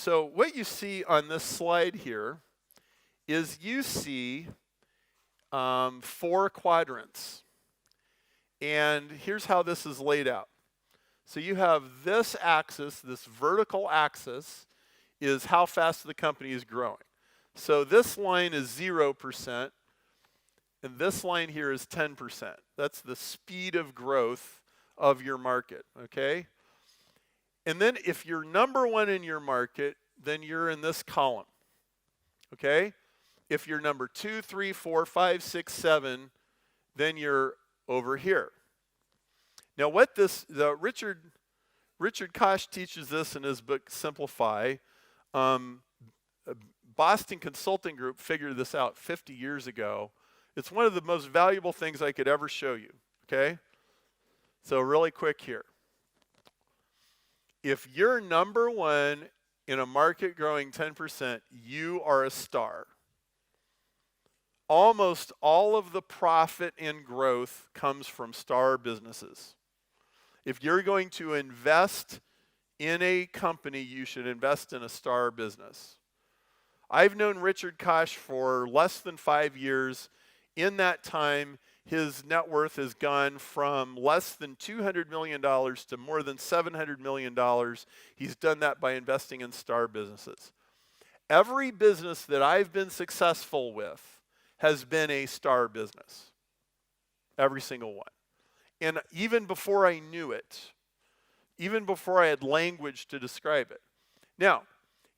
So what you see on this slide here is you see 4 quadrants. And here's how this is laid out. So you have this axis, this vertical axis, is how fast the company is growing. So this line is 0%, and this line here is 10%. That's the speed of growth of your market, okay? And then if you're number 1 in your market, then you're in this column, okay? If you're number 2, 3, 4, 5, 6, 7, then you're over here. Now what this, Richard Koch teaches this in his book Simplify. Boston Consulting Group figured this out 50 years ago. It's one of the most valuable things I could ever show you, okay? So really quick here. If you're number 1 in a market growing 10%, you are a star. Almost all of the profit and growth comes from star businesses. If you're going to invest in a company, you should invest in a star business. I've known Richard Koch for less than 5 years. In that time, his net worth has gone from less than $200 million to more than $700 million. He's done that by investing in star businesses. Every business that I've been successful with has been a star business. Every single one. And even before I knew it, even before I had language to describe it. Now,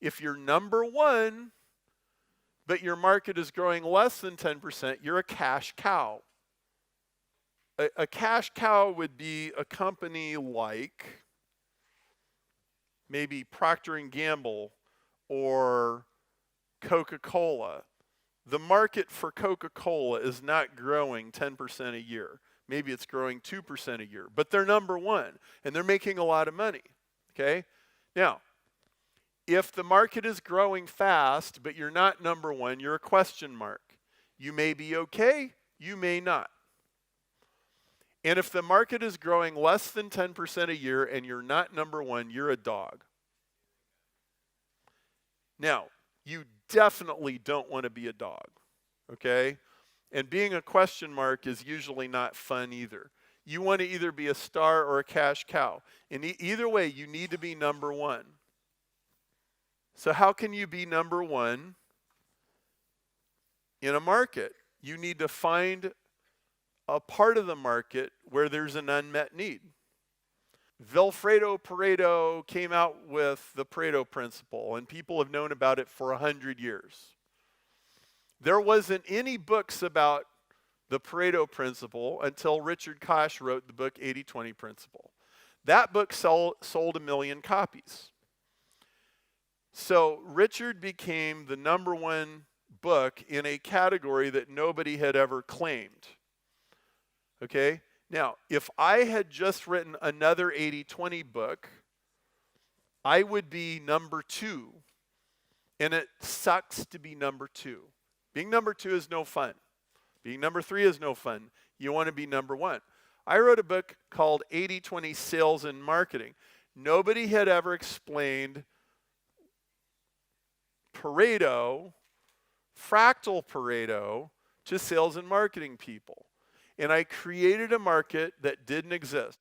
if you're number 1, but your market is growing less than 10%, you're a cash cow. A cash cow would be a company like maybe Procter & Gamble or Coca-Cola. The market for Coca-Cola is not growing 10% a year. Maybe it's growing 2% a year, but they're number 1 and they're making a lot of money, okay? Now, if the market is growing fast, but you're not number 1, you're a question mark. You may be okay, you may not. And if the market is growing less than 10% a year and you're not number 1, you're a dog. Now, you definitely don't want to be a dog, okay? And being a question mark is usually not fun either. You want to either be a star or a cash cow. And either way, you need to be number 1. So how can you be number 1 in a market? You need to find a part of the market where there's an unmet need. Vilfredo Pareto came out with the Pareto principle, and people have known about it for 100 years. There wasn't any books about the Pareto principle until Richard Koch wrote the book 80-20 Principle. That book sold 1 million copies. So Richard became the number 1 book in a category that nobody had ever claimed. Okay? Now, if I had just written another 80-20 book, I would be number 2. And it sucks to be number 2. Being number 2 is no fun. Being number 3 is no fun. You want to be number 1. I wrote a book called 80-20 Sales and Marketing. Nobody had ever explained Pareto, fractal Pareto, to sales and marketing people. And I created a market that didn't exist.